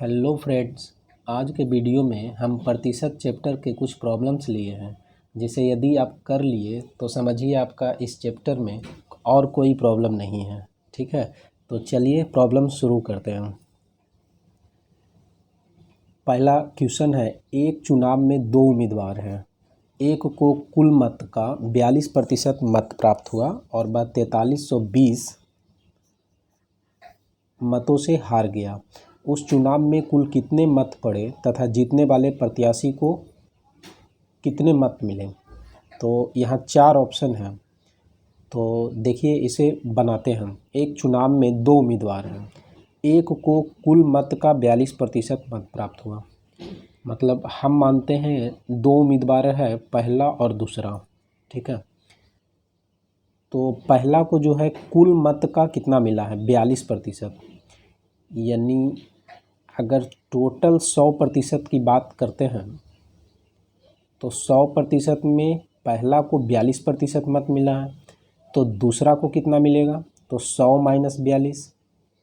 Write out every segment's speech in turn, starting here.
Hello friends, आज के video में हम प्रतिशत चैप्टर के कुछ प्रॉब्लम्स लिए हैं जिसे यदि आप कर लिए तो समझिए आपका इस चैप्टर में और कोई प्रॉब्लम नहीं है। ठीक है, तो चलिए प्रॉब्लम शुरू करते हैं। पहला क्वेश्चन है, एक चुनाव में दो उम्मीदवार हैं। एक को कुल मत का 42% मत प्राप्त हुआ और वह 4320 मतों से हार गया। उस चुनाव में कुल कितने मत पड़े तथा जीतने वाले प्रत्याशी को कितने मत मिले? तो यहाँ चार ऑप्शन हैं, तो देखिए इसे बनाते हैं हम। एक चुनाव में दो उम्मीदवार हैं, एक को कुल मत का 42% मत प्राप्त हुआ, मतलब हम मानते हैं दो उम्मीदवार है, पहला और दूसरा। ठीक है, तो पहला को जो है कुल मत का कितना मिला है 42%, यानी अगर टोटल 100% की बात करते हैं तो 100% में पहला को 42% मत मिला है, तो दूसरा को कितना मिलेगा? तो 100 माइनस 42।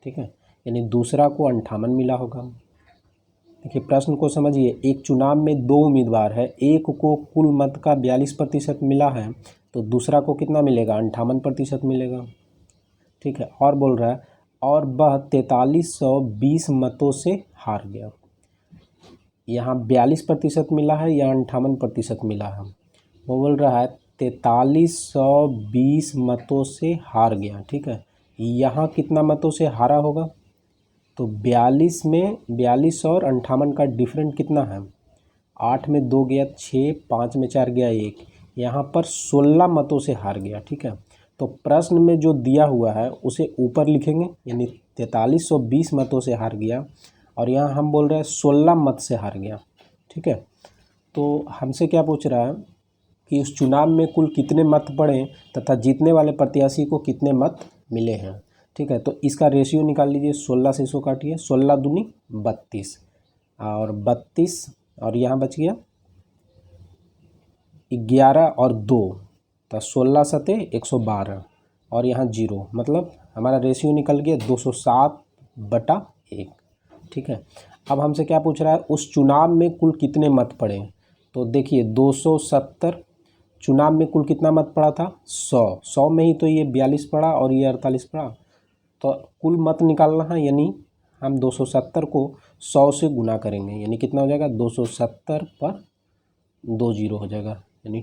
ठीक है, यानी दूसरा को 58 मिला होगा। देखिए प्रश्न को समझिए, एक चुनाव में दो उम्मीदवार है, एक को कुल मत का 42% मिला है तो दूसरा को कितना मिलेगा? 58% मिलेगा। ठीक है, और बोल रहा है और वह 4320 मतों से हार गया। यहाँ 42% मिला है या 58% मिला है? वो बोल रहा है 4320 मतों से हार गया। ठीक है, यहाँ कितना मतों से हारा होगा? तो 42 में 42 और 58 का डिफरेंट कितना है? 8 में 2 गया 6, 5 में 4 गया 1, यहाँ पर 16 मतों से हार गया। ठीक है, तो प्रश्न में जो दिया हुआ है उसे ऊपर लिखेंगे, यानी 4320 मतों से हार गया और यहाँ हम बोल रहे हैं 16 मत से हार गया। ठीक है, तो हमसे क्या पूछ रहा है कि उस चुनाव में कुल कितने मत पड़े तथा जीतने वाले प्रत्याशी को कितने मत मिले हैं। ठीक है, तो इसका रेशियो निकाल लीजिए, 16 से इसको काटिए, 16 दूनी 32 और 32 और यहाँ बच गया 11 और 2, तो 16 सते 112 और यहाँ 0, मतलब हमारा रेशियो निकल गया 207/1। ठीक है, अब हमसे क्या पूछ रहा है, उस चुनाव में कुल कितने मत पड़े? तो देखिए 270 चुनाव में कुल कितना मत पड़ा था? 100 में ही तो ये 42 पड़ा और ये 48 पड़ा, तो कुल मत निकालना है, यानी हम 270 को 100 से गुना करेंगे, यानी कितना हो जाएगा? 270 पर 2 जीरो हो जाएगा, यानी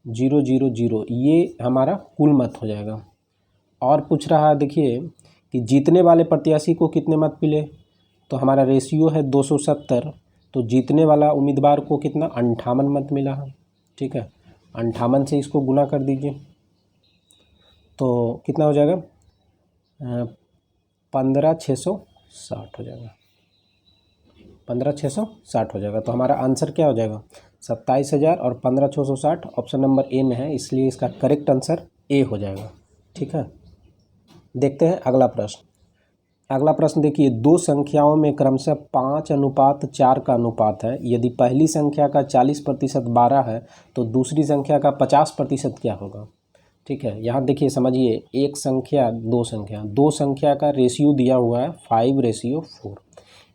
27000, ये हमारा कुल मत हो जाएगा। और पूछ रहा है देखिए कि जीतने वाले प्रत्याशी को कितने मत मिले, तो हमारा रेशियो है 270, तो जीतने वाला उम्मीदवार को कितना? 58 मत मिला है। ठीक है, 58 से इसको गुना कर दीजिए तो कितना हो जाएगा? 15660 हो जाएगा, 15660 हो जाएगा। तो हमारा आंसर क्या हो जाएगा? 27000 और 15660 ऑप्शन नंबर ए में है, इसलिए इसका करेक्ट आंसर ए हो जाएगा। ठीक है, देखते हैं अगला प्रश्न। अगला प्रश्न देखिए, दो संख्याओं में क्रमशः 5:4 का अनुपात है। यदि पहली संख्या का 40% 12 है तो दूसरी संख्या का 50% क्या होगा? ठीक है, यहाँ देखिए समझिए, एक संख्या दो संख्या का रेशियो दिया हुआ है 5:4,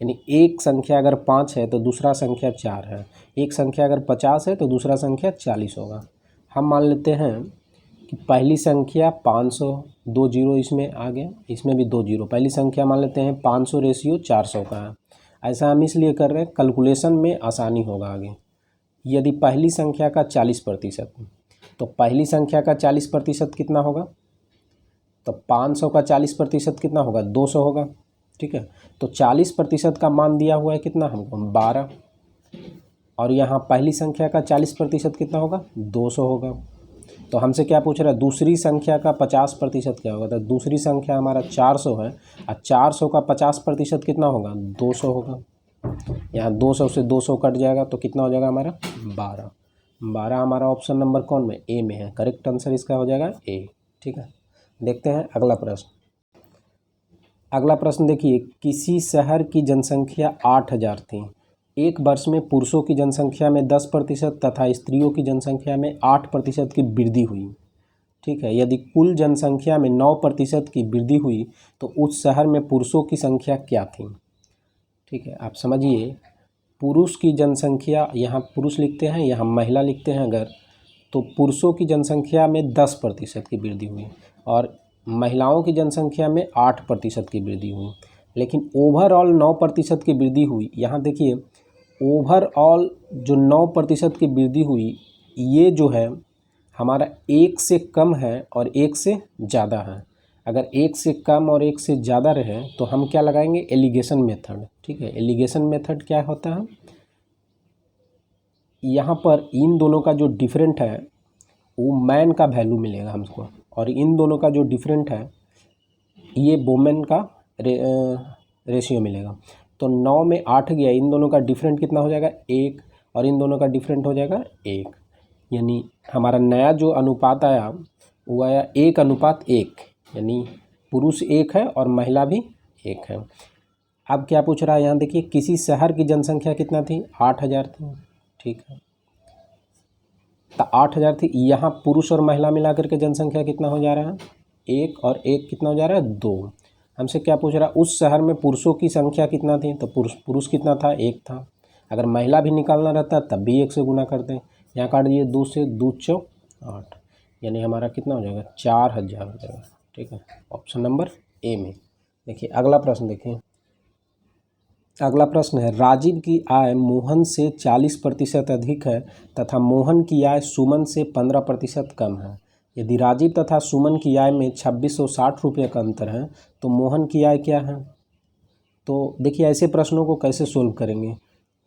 यानी एक संख्या अगर 5 है तो दूसरा संख्या 4 है, एक संख्या अगर 50 है तो दूसरा संख्या 40 होगा। हम मान लेते हैं कि पहली संख्या 500, 2 जीरो इसमें आ गया, इसमें भी 2 जीरो, पहली संख्या मान लेते हैं 500 रेशियो 400 का है। ऐसा हम इसलिए कर रहे हैं, कैलकुलेशन में आसानी होगा आगे। यदि पहली संख्या का 40%, तो पहली संख्या का 40% कितना होगा? तो 500 का 40% कितना होगा? 200 होगा। ठीक है, तो 40% का मान दिया हुआ है कितना हमको? 12, और यहाँ पहली संख्या का 40% कितना होगा? 200 होगा। तो हमसे क्या पूछ रहा है, दूसरी संख्या का 50% क्या होगा? तो दूसरी संख्या हमारा 400 है और 400 का 50% कितना होगा? 200 होगा। यहाँ 200 से 200 कट जाएगा तो कितना हो जाएगा हमारा? 12 हमारा ऑप्शन नंबर कौन में? ए में है, करेक्ट आंसर इसका हो जाएगा ए। ठीक है, देखते हैं अगला प्रश्न। अगला प्रश्न देखिए, किसी शहर की जनसंख्या 8000 थी। एक वर्ष में पुरुषों की जनसंख्या में 10% तथा स्त्रियों की जनसंख्या में 8% की वृद्धि हुई। ठीक है, यदि कुल जनसंख्या में 9% की वृद्धि हुई तो उस शहर में पुरुषों की संख्या क्या थी? ठीक है, आप समझिए, पुरुष की जनसंख्या, यहाँ पुरुष लिखते हैं, यहाँ महिला लिखते हैं अगर, तो पुरुषों की जनसंख्या में 10% की वृद्धि हुई और महिलाओं की जनसंख्या में 8% की वृद्धि हुई, लेकिन ओवरऑल 9% की वृद्धि हुई। यहाँ देखिए, ओवरऑल जो 9% की वृद्धि हुई, ये जो है हमारा एक से कम है और एक से ज़्यादा है। अगर एक से कम और एक से ज़्यादा रहे तो हम क्या लगाएंगे, एलिगेशन मेथड। ठीक है, एलिगेशन मेथड क्या होता है, यहाँ पर इन दोनों का जो डिफरेंट है वो मैन का वैल्यू मिलेगा हमको, और इन दोनों का जो डिफरेंट है ये वोमेन का रेशियो मिलेगा। तो 9 में 8 गया, इन दोनों का डिफरेंट कितना हो जाएगा, 1, और इन दोनों का डिफरेंट हो जाएगा 1, यानी हमारा नया जो अनुपात आया वो आया 1:1, यानी पुरुष 1 है और महिला भी 1 है। अब क्या पूछ रहा है, यहाँ देखिए, किसी शहर की जनसंख्या कितना थी, 8000 थी। ठीक है, तो 8000 थी, यहाँ पुरुष और महिला मिला करके जनसंख्या कितना हो जा रहा है, 1 और 1 कितना हो जा रहा है, 2। हमसे क्या पूछ रहा है, उस शहर में पुरुषों की संख्या कितना थी, तो पुरुष कितना था, 1 था। अगर महिला भी निकालना रहता तब भी 1 से गुना करते हैं। यहाँ काट दिए 2 से, 2 चौ 8, यानी हमारा कितना हो जाएगा, 4000 हो जाएगा। ठीक है, ऑप्शन नंबर ए में। देखिए अगला प्रश्न देखिए, अगला प्रश्न है, राजीव की आय मोहन से 40% अधिक है तथा मोहन की आय सुमन से 15% कम है। यदि राजीव तथा सुमन की आय में 2660 रुपये का अंतर है तो मोहन की आय क्या है। तो देखिए ऐसे प्रश्नों को कैसे सोल्व करेंगे।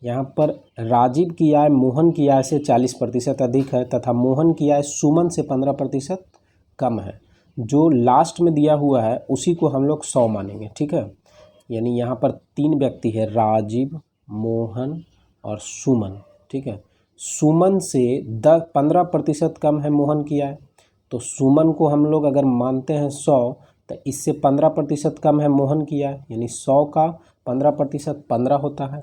यहाँ पर राजीव की आय मोहन की आय से 40% अधिक है तथा मोहन की आय सुमन से 15% कम है। जो लास्ट में दिया हुआ है उसी को हम लोग 100 मानेंगे। ठीक है, यानी यहाँ पर 3 व्यक्ति है, राजीव, मोहन और सुमन। ठीक है, सुमन से 15% कम है मोहन की आय, तो सुमन को हम लोग अगर मानते हैं 100, तो इससे 15% कम है मोहन की आय, यानी 100 का 15% 15 होता है।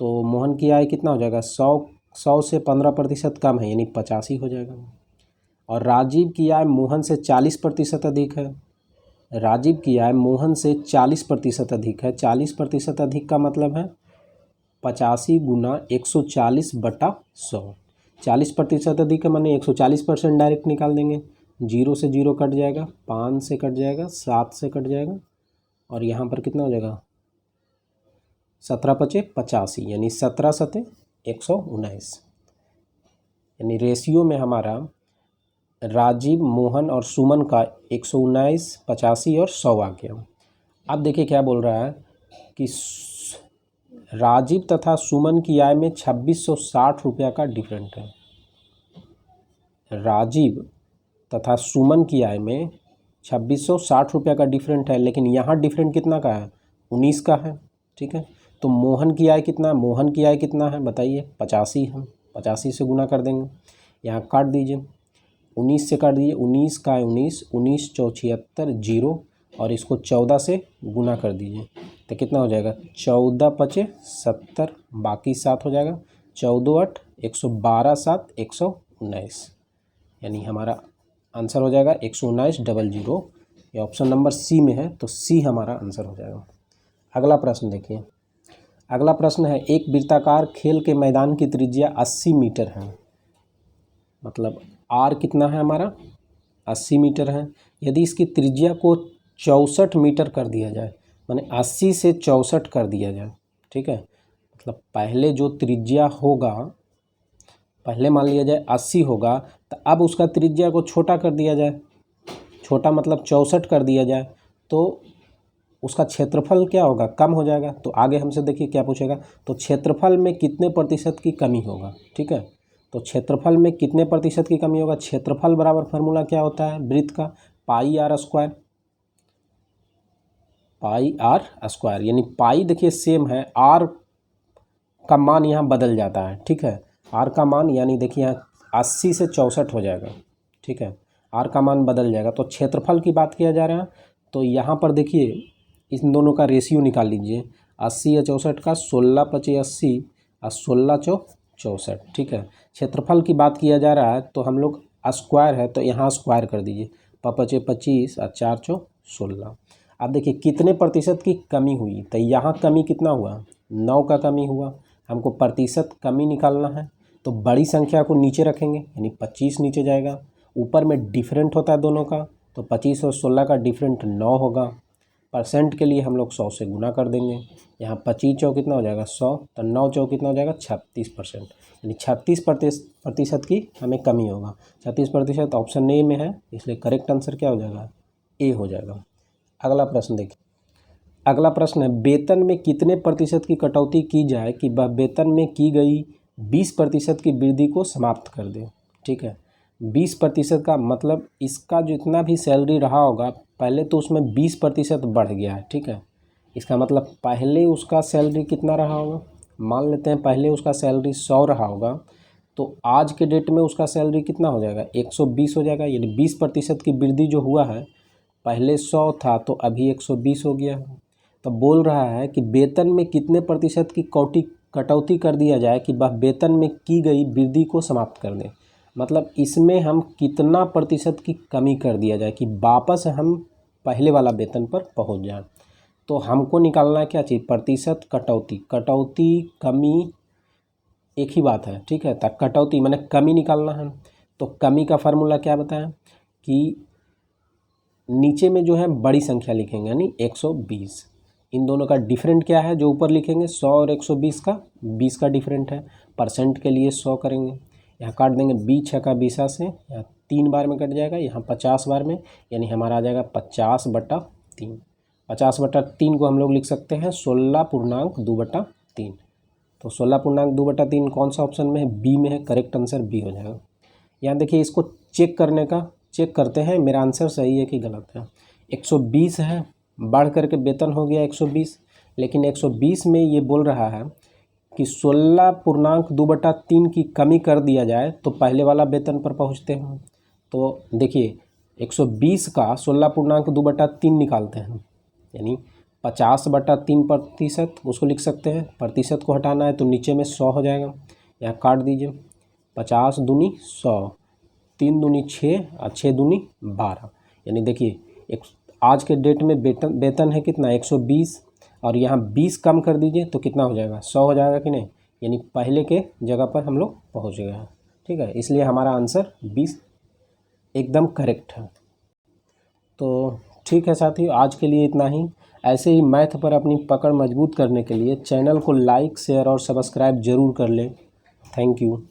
तो मोहन की आय कितना हो जाएगा, 100 से 15% कम है, यानी 85 हो जाएगा। और राजीव की आय मोहन से 40% अधिक है, राजीव की आय मोहन से 40% अधिक है। 40% अधिक का मतलब है 85 गुना 140/100। 40% अधिक है माने 140% डायरेक्ट निकाल देंगे, 0 से 0 कट जाएगा, 5 से कट जाएगा, 7 से कट जाएगा, और यहाँ पर कितना हो जाएगा, 17 पचे 85, यानी 17 सते 119, यानी रेशियो में हमारा राजीव, मोहन और सुमन का 119, 85 और 100 आ गया। अब देखिए क्या बोल रहा है कि राजीव तथा सुमन की आय में 2660 रुपया का डिफरेंट है। राजीव तथा सुमन की आय में 2660 रुपया का डिफरेंट है, लेकिन यहाँ डिफरेंट कितना का है, 19 का है। ठीक है, तो मोहन की आय कितना है, मोहन की आय कितना है बताइए, 85 है, 85 से गुना कर देंगे। यहाँ काट दीजिए, 19 से काट दीजिए, 19 का 19, 19 चौ 76, 0, और इसको 14 से गुना कर दीजिए तो कितना हो जाएगा, 14 पचे 70, बाकी 7 हो जाएगा, 14 8 112, 7 119, यानी हमारा आंसर हो जाएगा 119,000। ये ऑप्शन नंबर सी में है, तो सी हमारा आंसर हो जाएगा। अगला प्रश्न देखिए, अगला प्रश्न है, एक वृत्ताकार खेल के मैदान की त्रिज्या 80 मीटर है, मतलब आर कितना है हमारा, 80 मीटर है। यदि इसकी त्रिज्या को 64 मीटर कर दिया जाए, माने 80 से 64 कर दिया जाए। ठीक है, मतलब पहले जो त्रिज्या होगा, पहले मान लिया जाए 80 होगा, तो अब उसका त्रिज्या को छोटा कर दिया जाए, छोटा मतलब 64 कर दिया जाए, तो उसका क्षेत्रफल क्या होगा, कम हो जाएगा। तो आगे हमसे देखिए क्या पूछेगा, तो क्षेत्रफल में कितने प्रतिशत की कमी होगा। ठीक है, तो क्षेत्रफल में कितने प्रतिशत की कमी होगा, क्षेत्रफल बराबर फार्मूला क्या होता है वृत्त का, pi R square, pi R square, यानी पाई देखिए सेम है, आर का मान यहाँ बदल जाता है। ठीक है, आर का मान यानी देखिए यहाँ 80 से 64 हो जाएगा। ठीक है, आर का मान बदल जाएगा। तो क्षेत्रफल की बात किया जा रहा है, तो यहाँ पर देखिए इन दोनों का रेशियो निकाल लीजिए, 80 या 64 का, 16 पचे 80 और 16 चौ 64। ठीक है, क्षेत्रफल की बात किया जा रहा है, तो हम लोग स्क्वायर है तो यहाँ स्क्वायर कर दीजिए, पचे 25 और 4 चौ 16। अब देखिए कितने प्रतिशत की कमी हुई, तो यहाँ कमी कितना हुआ, 9 का कमी हुआ। हमको प्रतिशत कमी निकालना है, तो बड़ी संख्या को नीचे रखेंगे, यानी 25 नीचे जाएगा। ऊपर में डिफरेंट होता है दोनों का, तो 25 और 16 का डिफरेंट 9 होगा। परसेंट के लिए हम लोग 100 से गुना कर देंगे। यहाँ 25 चौक कितना हो जाएगा 100, तो 9 चौक कितना हो जाएगा 36%, यानी 36% की हमें कमी होगा। 36% ऑप्शन ए में है, इसलिए करेक्ट आंसर क्या हो जाएगा, ए हो जाएगा। अगला प्रश्न देखिए। अगला प्रश्न है, वेतन में कितने प्रतिशत की कटौती की जाए कि वह वेतन में की गई 20% की वृद्धि को समाप्त कर दे। ठीक है, 20% का मतलब इसका जितना भी सैलरी रहा होगा पहले, तो उसमें 20% बढ़ गया है। ठीक है, इसका मतलब पहले उसका सैलरी कितना रहा होगा, मान लेते हैं पहले उसका सैलरी 100 रहा होगा, तो आज के डेट में उसका सैलरी कितना हो जाएगा 120 हो जाएगा। यानी 20% की वृद्धि जो हुआ है, पहले 100 था तो अभी 120 हो गया है। तो बोल रहा है कि वेतन में कितने प्रतिशत की कटौती कर दिया जाए कि वह वेतन में की गई वृद्धि को समाप्त कर दे। मतलब इसमें हम कितना प्रतिशत की कमी कर दिया जाए कि वापस हम पहले वाला वेतन पर पहुंच जाए। तो हमको निकालना है क्या चीज़, प्रतिशत कटौती। कटौती कमी एक ही बात है। ठीक है, तो कटौती मैंने कमी निकालना है, तो कमी का फार्मूला क्या बताया कि नीचे में जो है बड़ी संख्या लिखेंगे, यानी 120। इन दोनों का डिफरेंट क्या है जो ऊपर लिखेंगे, 100 और 120 का 20 का डिफरेंट है। परसेंट के लिए 100 करेंगे, यहाँ काट देंगे 20 6 का 20 से, यहाँ 3 बार में कट जाएगा, यहाँ 50 बार में, यानी हमारा आ जाएगा 50/3। 50/3 को हम लोग लिख सकते हैं 16.2/3। तो 16.2/3 कौन सा ऑप्शन में है, बी में है। करेक्ट आंसर बी हो जाएगा। यहाँ देखिए, इसको चेक करते हैं मेरा आंसर सही है कि गलत है। 120 है, बढ़ करके वेतन हो गया 120, लेकिन 120 में ये बोल रहा है कि 16.2/3 की कमी कर दिया जाए तो पहले वाला वेतन पर पहुंचते हैं। तो देखिए 120 का 16.2/3 निकालते हैं, यानी 50/3%, उसको लिख सकते हैं। प्रतिशत को हटाना है तो नीचे में 100 हो जाएगा, यहाँ काट दीजिए। 50 दूनी 100, 3 दूनी 6 और 6 दूनी 12। यानी देखिए एक आज के डेट में वेतन है कितना 120, और यहाँ 20 कम कर दीजिए तो कितना हो जाएगा 100 हो जाएगा कि नहीं, यानी पहले के जगह पर हम लोग पहुँच गए हैं। ठीक है, इसलिए हमारा आंसर 20 एकदम करेक्ट है। तो ठीक है साथियों, आज के लिए इतना ही। ऐसे ही मैथ पर अपनी पकड़ मजबूत करने के लिए चैनल को लाइक शेयर और सब्सक्राइब ज़रूर कर लें। Thank you.